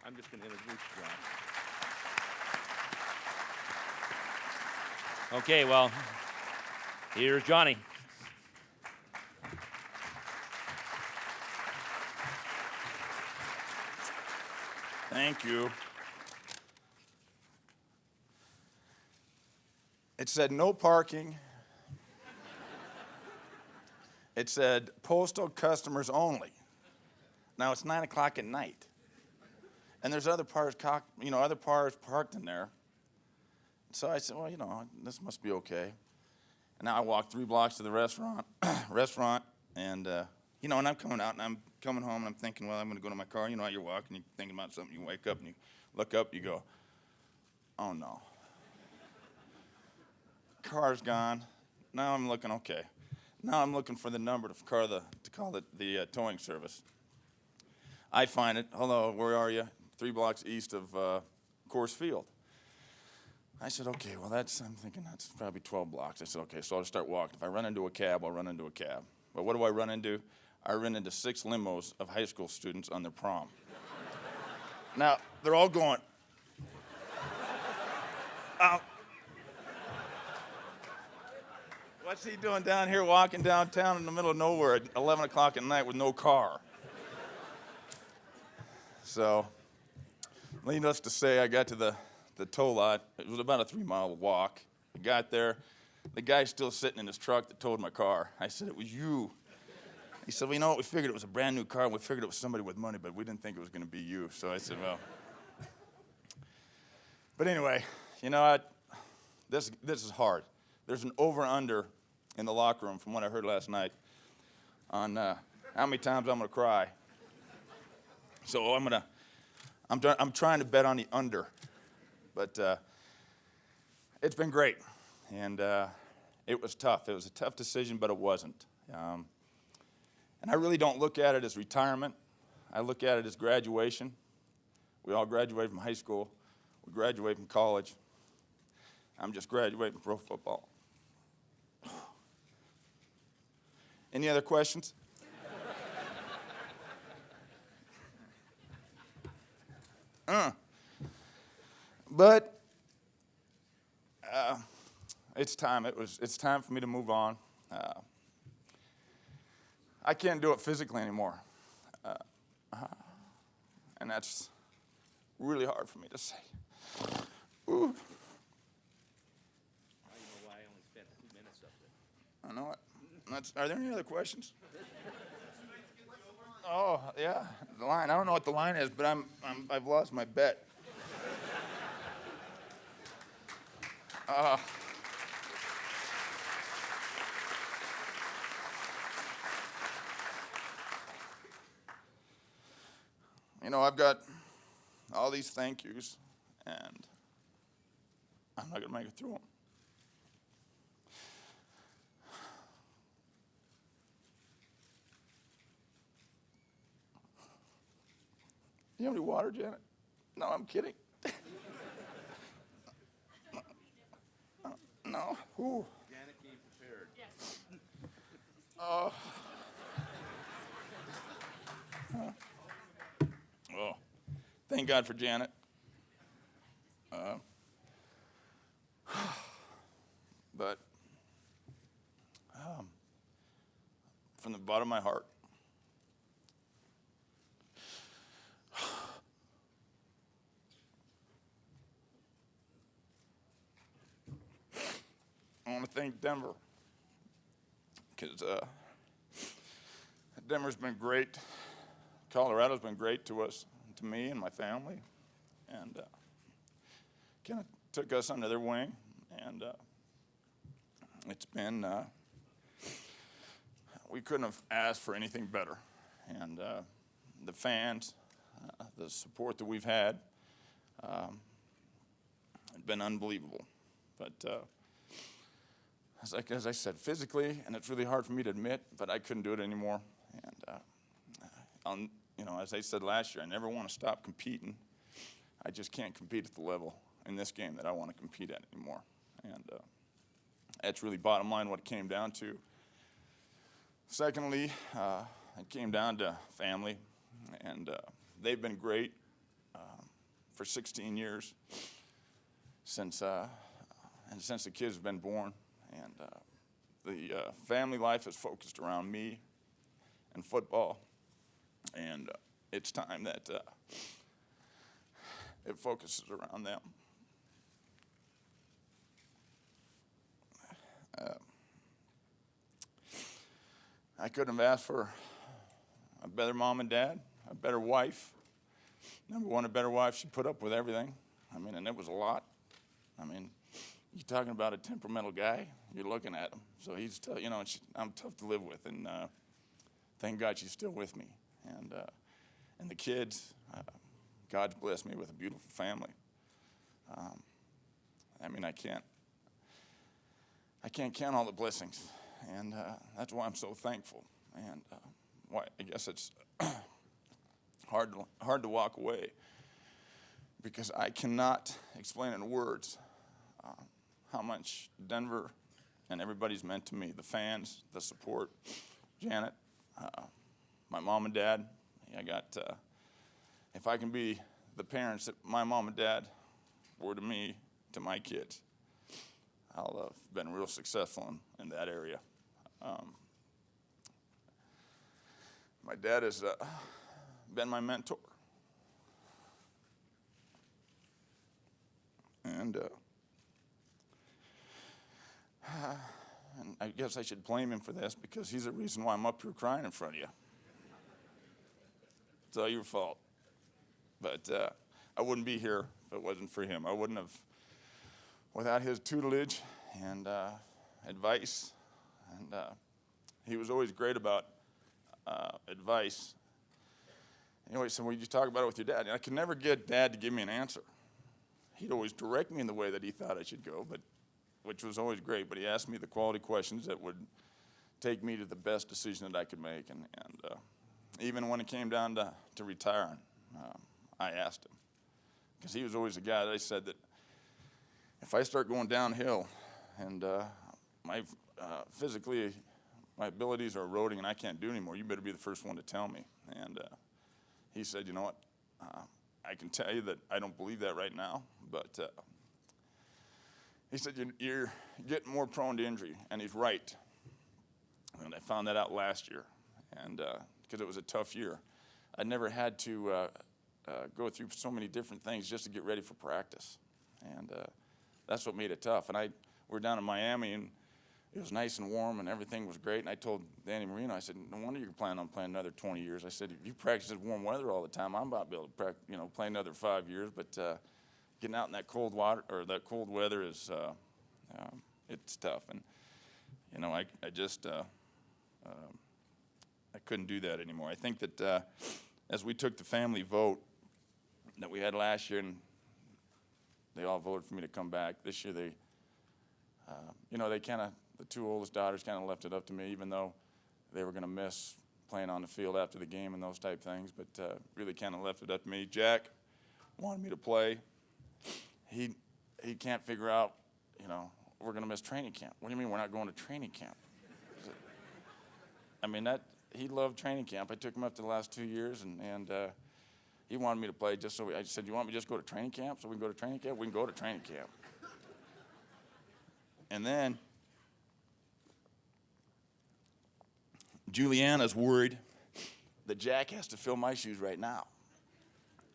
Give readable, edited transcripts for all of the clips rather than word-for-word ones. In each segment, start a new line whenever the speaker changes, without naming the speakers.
I'm just going to introduce John. Okay, well, here's Johnny.
Thank you. It said no parking. It said postal customers only. Now it's 9 o'clock at night, and there's other cars parked in there. So I said, well, this must be okay. And now I walk 3 blocks to the restaurant, and and I'm coming out, and I'm coming home, and I'm thinking, well, I'm going to go to my car. You know how you're walking, you're thinking about something. You wake up and you look up, you go, oh no, car's gone. Now I'm looking okay. Now I'm looking for the number to call the towing service. I find it. Hello, where are you? 3 blocks east of Coors Field. I said, okay, well, I'm thinking that's probably 12 blocks. I said, okay, so I'll start walking. If I run into a cab, I'll run into a cab. But what do I run into? I run into 6 limos of high school students on their prom. Now, they're all going, what's he doing down here walking downtown in the middle of nowhere at 11 o'clock at night with no car? So, needless to say, I got to the tow lot. It was about a 3-mile walk. I got there. The guy's still sitting in his truck that towed my car. I said, it was you. He said, well, you know what? We figured it was a brand new car. We figured it was somebody with money, but we didn't think it was going to be you. So I said, well. But anyway, you know what? This is hard. There's an over-under in the locker room from what I heard last night on how many times I'm going to cry. So I'm trying to bet on the under. But it's been great. And it was tough. It was a tough decision, but it wasn't. And I really don't look at it as retirement. I look at it as graduation. We all graduate from high school. We graduate from college. I'm just graduating from pro football. Any other questions? But it's time. It's time for me to move on. I can't do it physically anymore. And that's really hard for me to say. Ooh.
Now you know why I only spent 2 minutes up there.
I know it. Are there any other questions? Oh, yeah, the line. I don't know what the line is, but I've lost my bet. I've got all these thank yous, and I'm not going to make it through them. You have any water, Janet? No, I'm kidding. No. Ooh.
Janet came prepared.
Yes.
Oh. Thank God for Janet. But from the bottom of my heart, I want to thank Denver, because Denver's been great. Colorado's been great to us, to me and my family, and kind of took us under their wing, and it's been, we couldn't have asked for anything better. And the fans, the support that we've had, it's been unbelievable. But as I said, physically, and it's really hard for me to admit, but I couldn't do it anymore. And as I said last year, I never want to stop competing. I just can't compete at the level in this game that I want to compete at anymore. And that's really bottom line what it came down to. Secondly, it came down to family, and they've been great. for 16 years since the kids have been born, and the family life is focused around me and football, and it's time that it focuses around them. I couldn't have asked for a better mom and dad, a better wife. Number one, a better wife. She put up with everything. I mean, and it was a lot. I mean, you're talking about a temperamental guy. You're looking at him. So he's, I'm tough to live with. And thank God she's still with me. And the kids, God's blessed me with a beautiful family. I mean, I can't count all the blessings. And that's why I'm so thankful. And why I guess it's hard to walk away, because I cannot explain in words how much Denver and everybody's meant to me. The fans, the support, Janet, my mom and dad. I got, if I can be the parents that my mom and dad were to me, to my kids, I'll have been real successful in that area. My dad has been my mentor. And I guess I should blame him for this, because he's the reason why I'm up here crying in front of you. It's all your fault. But I wouldn't be here if it wasn't for him. I wouldn't have, without his tutelage and advice. And he was always great about advice. He always said, well, you talk about it with your dad. And I could never get Dad to give me an answer. He'd always direct me in the way that he thought I should go, which was always great. But he asked me the quality questions that would take me to the best decision that I could make. And even when it came down to retiring, I asked him. Because he was always the guy that I said that if I start going downhill and physically my abilities are eroding and I can't do anymore, you better be the first one to tell me. And he said, you know what, I can tell you that I don't believe that right now, but he said, you're getting more prone to injury, and he's right. And I found that out last year, and because it was a tough year. I never had to go through so many different things just to get ready for practice, and that's what made it tough. And we're down in Miami, and it was nice and warm, and everything was great. And I told Danny Marino, I said, no wonder you're planning on playing another 20 years. I said, if you practice in warm weather all the time, I'm about to be able to play another 5 years. But getting out in that cold water or that cold weather is it's tough. And I just I couldn't do that anymore. I think that as we took the family vote that we had last year, and they all voted for me to come back this year, they kind of, the two oldest daughters kind of left it up to me, even though they were going to miss playing on the field after the game and those type things, but really kind of left it up to me. Jack wanted me to play. He can't figure out, we're going to miss training camp. What do you mean we're not going to training camp? I mean, he loved training camp. I took him up to the last 2 years, and he wanted me to play just so I said, you want me to just go to training camp so we can go to training camp? We can go to training camp. And then Juliana's worried that Jack has to fill my shoes right now.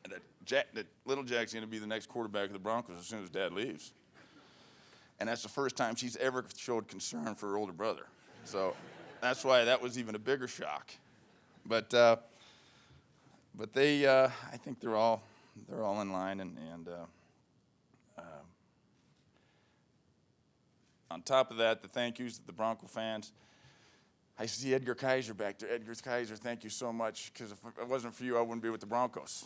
And that little Jack's going to be the next quarterback of the Broncos as soon as Dad leaves. And that's the first time she's ever showed concern for her older brother. So that's why that was even a bigger shock. But they, I think they're all in line, and on top of that, the thank yous to the Bronco fans. I see Edgar Kaiser back there. Edgar Kaiser, thank you so much, because if it wasn't for you, I wouldn't be with the Broncos.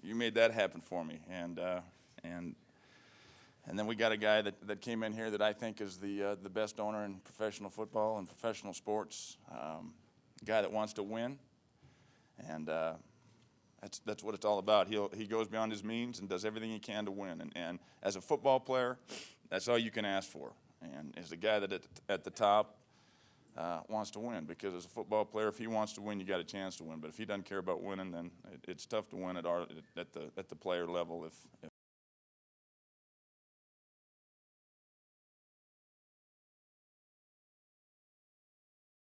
You made that happen for me, and then we got a guy that came in here that I think is the best owner in professional football and professional sports. A guy that wants to win, and that's what it's all about. He goes beyond his means and does everything he can to win. And as a football player, that's all you can ask for. And as a guy that at the top, wants to win, because as a football player, if he wants to win, you got a chance to win. But if he doesn't care about winning, then it's tough to win at the player level if